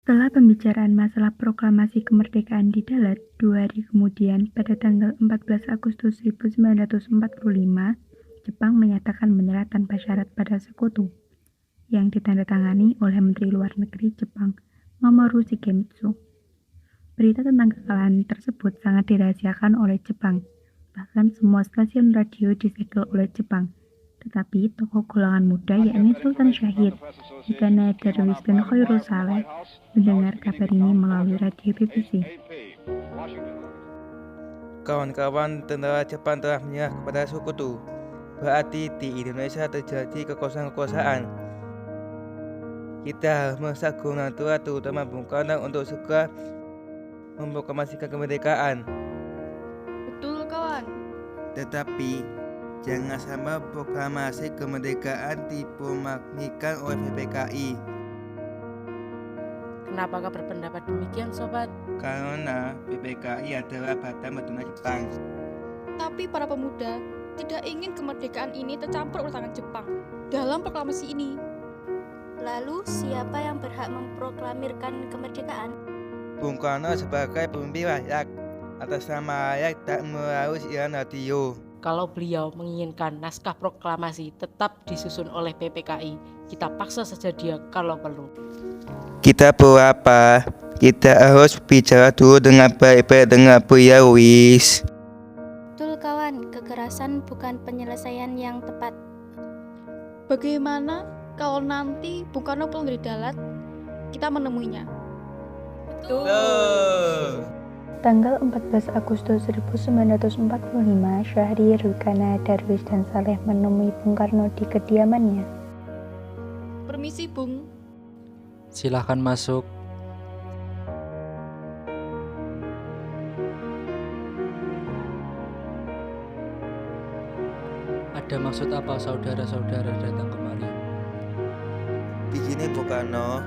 Setelah pembicaraan masalah proklamasi kemerdekaan di Dalat 2 hari kemudian, pada tanggal 14 Agustus 1945, Jepang menyatakan menyerah tanpa syarat pada sekutu, yang ditandatangani oleh Menteri Luar Negeri Jepang, Mamoru Shigemitsu. Berita tentang kekalahan tersebut sangat dirahasiakan oleh Jepang. Bahkan semua stasiun radio disegel oleh Jepang. Tetapi tokoh golongan muda yakni Sultan Syahid, Ikana Darwis dan Khairul Saleh mendengar kabar ini melalui radio BBC. Kawan-kawan, tentara Jepang telah menyerah kepada sekutu. Berarti di Indonesia terjadi kekosongan-kekuasaan. Kita harus mendesak golongan tua terutama Bung Karno untuk segera memproklamasikan kemerdekaan. Betul, kawan. Tetapi jangan sampai proklamasi kemerdekaan diproklamasikan oleh PPKI. Kenapa kau berpendapat demikian, sobat? Karena PPKI adalah badan bendera Jepang. Tapi para pemuda tidak ingin kemerdekaan ini tercampur oleh tangan Jepang dalam proklamasi ini. Lalu siapa yang berhak memproklamirkan kemerdekaan? Bung Karno sebagai pemimpin rakyat atas nama rakyat tak melalui siaran radio. Kalau beliau menginginkan naskah proklamasi tetap disusun oleh PPKI, kita paksa saja dia kalau perlu. Kita perlu apa? Kita harus bicara dulu dengan baik-baik dengan beliau, Wis. Betul kawan, kekerasan bukan penyelesaian yang tepat. Bagaimana kalau nanti Bung Karno pulang dari Dalat, kita menemuinya? Betul. Tanggal 14 Agustus 1945, Syahrir, Ikana Darwis dan Saleh menemui Bung Karno di kediamannya. Permisi, Bung. Silahkan masuk. Ada maksud apa saudara-saudara datang kemari? Begini Bung Karno,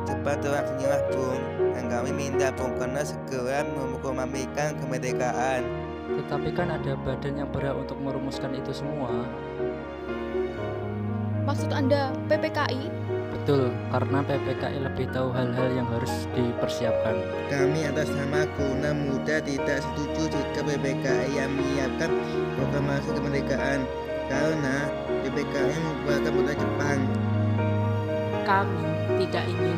cepat telah menyerah Bung, dan kami minta Bung Karno segera memproklamasikan kemerdekaan. Tetapi kan ada badan yang berhak untuk merumuskan itu semua. Maksud Anda PPKI? Betul, karena PPKI lebih tahu hal-hal yang harus dipersiapkan. Kami atas nama Golongan Muda tidak setuju jika PPKI yang menyiapkan proklamasi kemerdekaan, karena PPKI merupakan buatan Jepang. Kami tidak ingin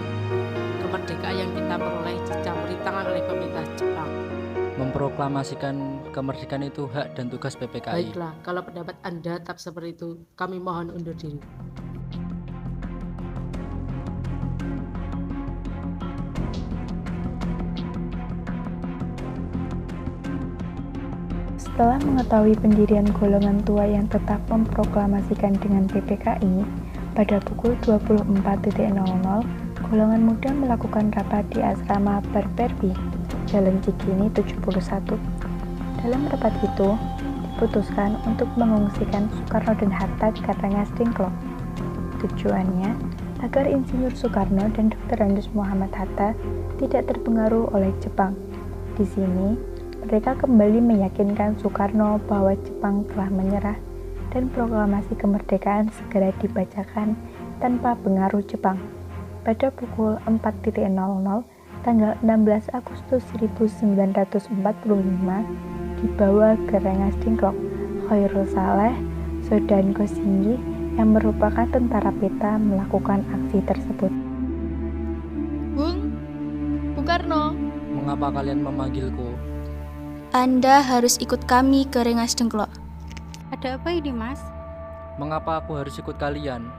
kemerdekaan yang kita peroleh dicampuri tangan oleh pemerintah Jepang. Memproklamasikan kemerdekaan itu hak dan tugas PPKI. Baiklah, kalau pendapat Anda tetap seperti itu, kami mohon undur diri. Setelah mengetahui pendirian golongan tua yang tetap memproklamasikan dengan PPKI, pada pukul 24.00, golongan muda melakukan rapat di asrama Barberbi, Jalan Cikini 71. Dalam rapat itu, diputuskan untuk mengungsikan Soekarno dan Hatta ke Rengas Dengklok. Tujuannya agar Insinyur Soekarno dan Dr. Andes Muhammad Hatta tidak terpengaruh oleh Jepang. Di sini, mereka kembali meyakinkan Soekarno bahwa Jepang telah menyerah dan proklamasi kemerdekaan segera dibacakan tanpa pengaruh Jepang. Pada pukul 4.00, tanggal 16 Agustus 1945, dibawa ke Rengas Dengklok Khairul Saleh, Sodan Kosinggi yang merupakan tentara peta melakukan aksi tersebut. Bung Karno. Mengapa kalian memanggilku? Anda harus ikut kami ke Rengas Dengklok. Ada apa ini, Mas? Mengapa aku harus ikut kalian?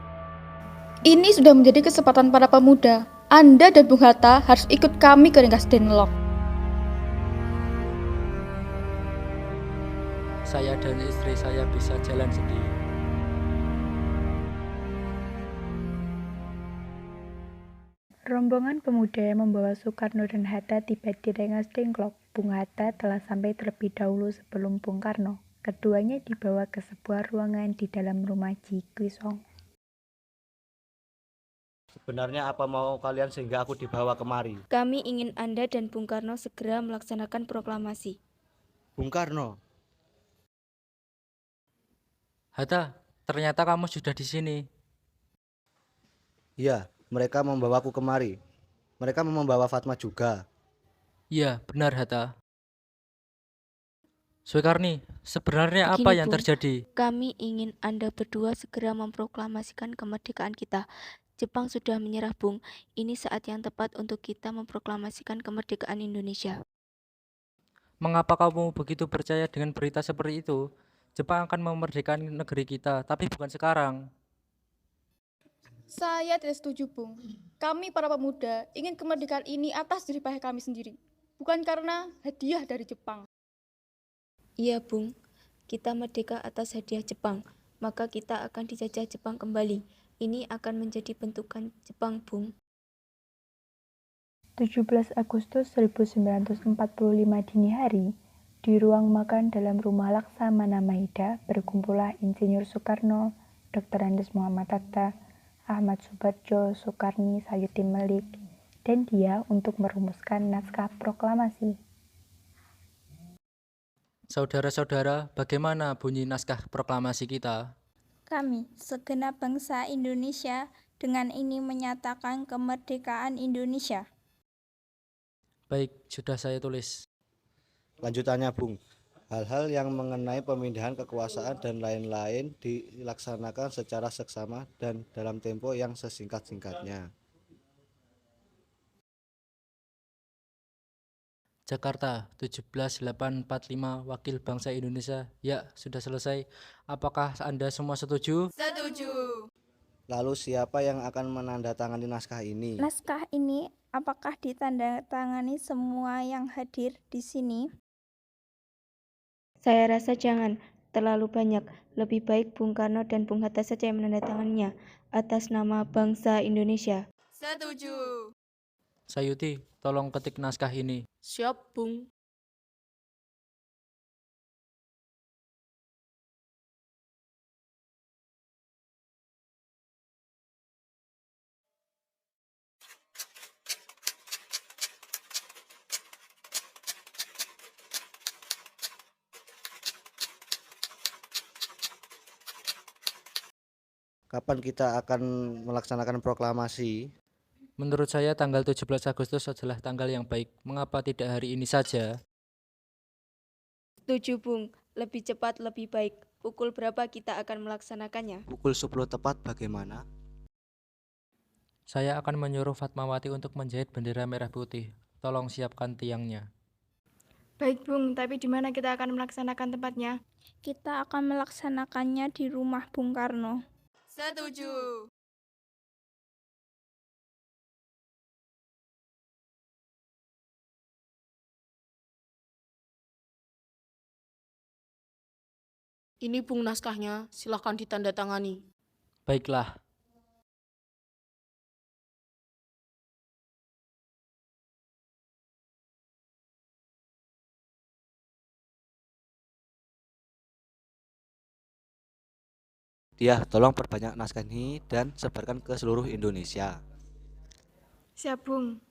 Ini sudah menjadi kesempatan para pemuda. Anda dan Bung Hatta harus ikut kami ke Rengas Dengklok. Saya dan istri saya bisa jalan sendiri. Rombongan pemuda yang membawa Soekarno dan Hatta tiba di Rengas Dengklok. Bung Hatta telah sampai terlebih dahulu sebelum Bung Karno. Keduanya dibawa ke sebuah ruangan di dalam rumah Ji Kwisong. Sebenarnya apa mau kalian sehingga aku dibawa kemari? Kami ingin Anda dan Bung Karno segera melaksanakan proklamasi. Bung Karno, Hatta, ternyata kamu sudah di sini. iya, mereka membawaku kemari. Mereka mau membawa Fatma juga. Iya, benar Hatta. Swekarni, sebenarnya apa Begini, yang Bung. terjadi? Kami ingin Anda berdua segera memproklamasikan kemerdekaan kita. Jepang sudah menyerah, Bung. Ini saat yang tepat untuk kita memproklamasikan kemerdekaan Indonesia. Mengapa kamu begitu percaya dengan berita seperti itu? Jepang akan memerdekakan negeri kita, tapi bukan sekarang. Saya tidak setuju, Bung. Kami para pemuda ingin kemerdekaan ini atas jerih payah kami sendiri, bukan karena hadiah dari Jepang. Iya, Bung. Kita merdeka atas hadiah Jepang, maka kita akan dijajah Jepang kembali. Ini akan menjadi bentukan Jepang, Bung. 17 Agustus 1945 dini hari, di ruang makan dalam rumah Laksamana Maida berkumpullah Insinyur Soekarno, Dr. Andes Muhammad Hatta, Ahmad Subarjo, Soekarni, Sayuti Melik, dan dia untuk merumuskan naskah proklamasi. Saudara-saudara, bagaimana bunyi naskah proklamasi kita? Kami, segenap bangsa Indonesia, dengan ini menyatakan kemerdekaan Indonesia. Baik, sudah saya tulis. Lanjutannya, Bung. Hal-hal yang mengenai pemindahan kekuasaan dan lain-lain dilaksanakan secara seksama dan dalam tempo yang sesingkat-singkatnya. Jakarta, 17.845, Wakil Bangsa Indonesia. Ya, sudah selesai. Apakah Anda semua setuju? Setuju. Lalu siapa yang akan menandatangani naskah ini? Naskah ini apakah ditandatangani semua yang hadir di sini? Saya rasa jangan terlalu banyak. Lebih baik Bung Karno dan Bung Hatta saja yang menandatanganinya atas nama bangsa Indonesia. Setuju. Sayuti, tolong ketik naskah ini. Siap, Bung. Kapan kita akan melaksanakan proklamasi? Menurut saya tanggal 17 Agustus adalah tanggal yang baik. Mengapa tidak hari ini saja? Setuju, Bung. Lebih cepat, lebih baik. Pukul berapa kita akan melaksanakannya? Pukul 10 tepat bagaimana? Saya akan menyuruh Fatmawati untuk menjahit bendera merah putih. Tolong siapkan tiangnya. Baik, Bung, tapi di mana kita akan melaksanakan tempatnya? Kita akan melaksanakannya di rumah Bung Karno. Setuju. Ini Bung naskahnya, silahkan ditandatangani. Baiklah. Dia, tolong perbanyak naskah ini dan sebarkan ke seluruh Indonesia. Siap, Bung.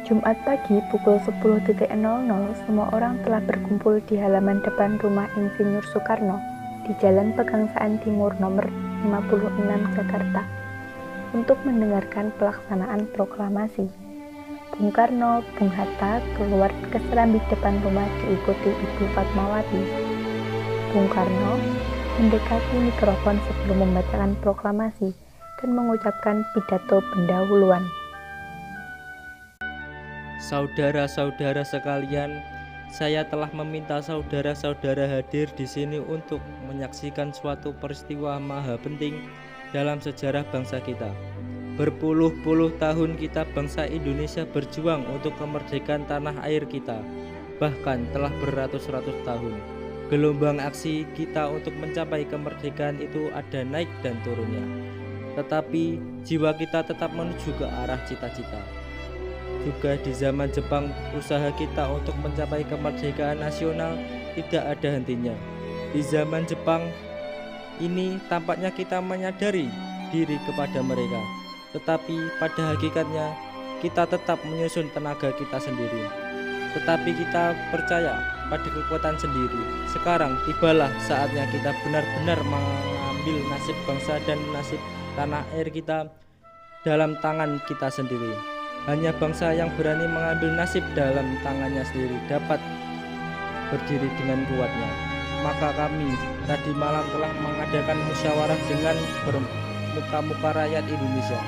Jumat pagi pukul 10.00 semua orang telah berkumpul di halaman depan rumah Insinyur Soekarno di Jalan Pegangsaan Timur nomor 56 Jakarta untuk mendengarkan pelaksanaan proklamasi. Bung Karno, Bung Hatta keluar ke serambi depan rumah diikuti Ibu Fatmawati. Bung Karno mendekati mikrofon sebelum membacakan proklamasi dan mengucapkan pidato pendahuluan. Saudara-saudara sekalian, saya telah meminta saudara-saudara hadir di sini untuk menyaksikan suatu peristiwa maha penting dalam sejarah bangsa kita. Berpuluh-puluh tahun kita bangsa Indonesia berjuang untuk kemerdekaan tanah air kita. Bahkan telah beratus-ratus tahun. Gelombang aksi kita untuk mencapai kemerdekaan itu ada naik dan turunnya. Tetapi jiwa kita tetap menuju ke arah cita-cita. Juga di zaman Jepang, usaha kita untuk mencapai kemerdekaan nasional tidak ada hentinya. Di zaman Jepang ini tampaknya kita menyadari diri kepada mereka, tetapi pada hakikatnya kita tetap menyusun tenaga kita sendiri. Tetapi kita percaya pada kekuatan sendiri. Sekarang tibalah saatnya kita benar-benar mengambil nasib bangsa dan nasib tanah air kita dalam tangan kita sendiri. Hanya bangsa yang berani mengambil nasib dalam tangannya sendiri dapat berdiri dengan kuatnya. Maka kami tadi malam telah mengadakan musyawarah dengan bermuka-muka rakyat Indonesia.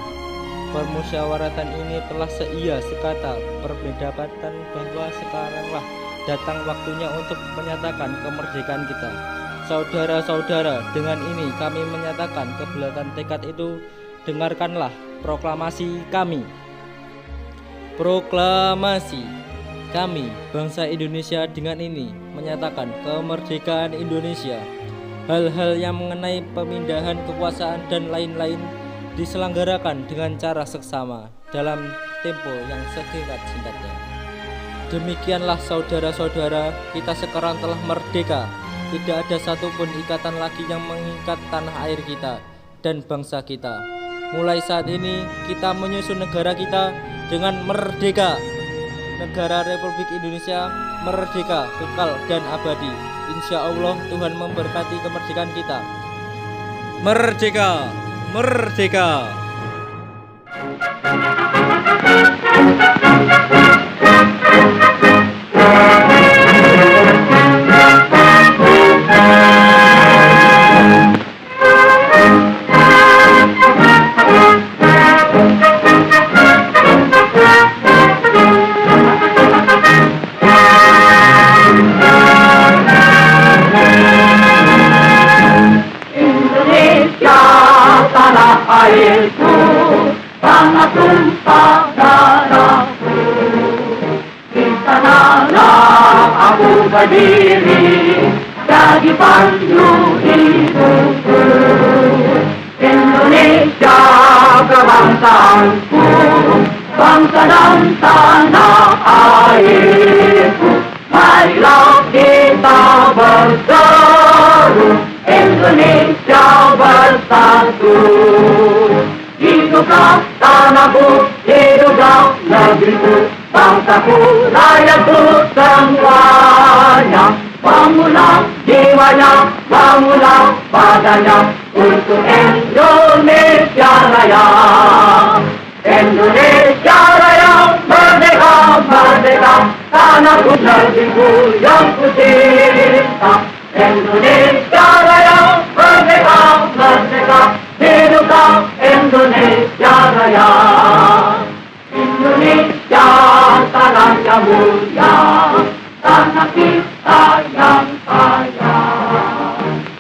Permusyawaratan ini telah seia sekata berberdapatan bahwa sekaranglah datang waktunya untuk menyatakan kemerdekaan kita. Saudara-saudara, dengan ini kami menyatakan kebulatan tekad itu. Dengarkanlah proklamasi kami. Proklamasi kami, bangsa Indonesia, dengan ini menyatakan kemerdekaan Indonesia. Hal-hal yang mengenai pemindahan kekuasaan dan lain-lain diselenggarakan dengan cara seksama dalam tempo yang sesingkat-singkatnya. Demikianlah saudara-saudara, kita sekarang telah merdeka. Tidak ada satupun ikatan lagi yang mengikat tanah air kita dan bangsa kita. Mulai saat ini kita menyusun negara kita dengan merdeka. Negara Republik Indonesia merdeka, kekal dan abadi. Insya Allah Tuhan memberkati kemerdekaan kita. Merdeka! Merdeka! Airku, tanah tumpah darahku, di sanalah aku berdiri, jadi pandu hidupku. Indonesia kebangsaanku, bangsa dan tanah airku, marilah kita berseru, Indonesia bersatu. Hiduplah tanahku, hiduplah negeriku, bangsaku, rakyatku semuanya. Bangunlah jiwanya, bangunlah badannya untuk Indonesia Raya. Indonesia Raya, merdeka, merdeka, tanahku, negeriku yang ku cinta. Indonesia Raya, merdeka, merdeka, hiduplah Indonesia Raya. Indonesia tanah yang mulia, tanah kita yang kaya.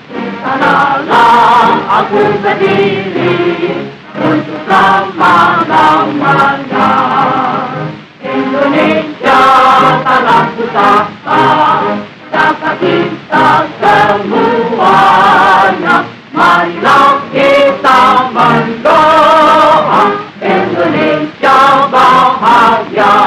Di sanalah aku berdiri untuk selama-lamanya. Indonesia tanah pusaka, pusaka kita semuanya. Marilah kita mendoa Indonesia bahagia.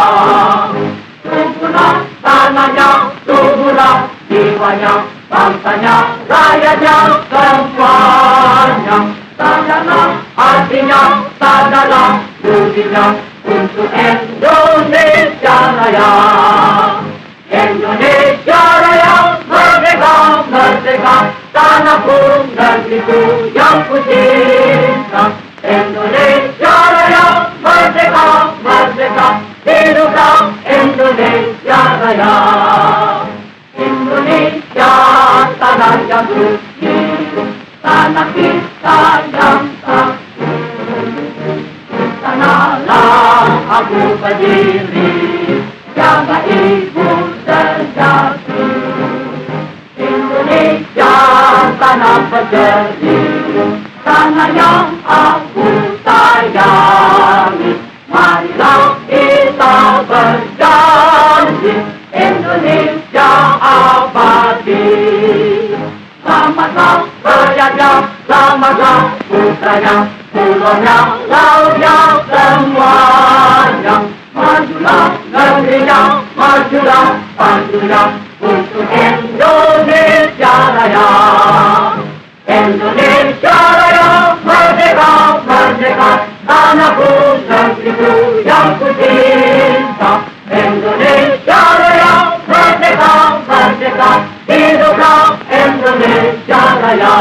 Tubuhlah tanahnya, tubuhlah jiwanya, bangsanya, rakyatnya semuanya. Sadarlah hatinya, sadarlah budinya untuk Indonesia Raya. Indonesia Raya, merdeka, merdeka, tanahku, negeriku yang ku cinta. Indonesia Raya, merdeka, merdeka, hiduplah Indonesia Raya. Indonesia tanah yang suci, tanah kita yang satu. Sanalah aku berdiri, jaga ibu sejati. Indonesia tanah berjeri, tanah yang aku sayangi. Marilah kita berjanji, Indonesia abadi. Selamatlah rakyatnya, selamatlah putranya, pulaunya, lautnya semuanya. Majulah Indonesia majulah, majulah untuk Indonesia Raya. Indonesia Raya merdeka, merdeka, tanahku negeriku yang ku cinta. Indonesia Raya merdeka, merdeka, hiduplah Indonesia Raya.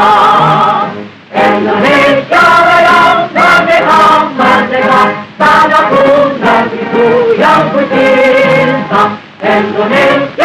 Indonesia Raya merdeka, merdeka, tanahku negeriku yang ku cinta. Indonesia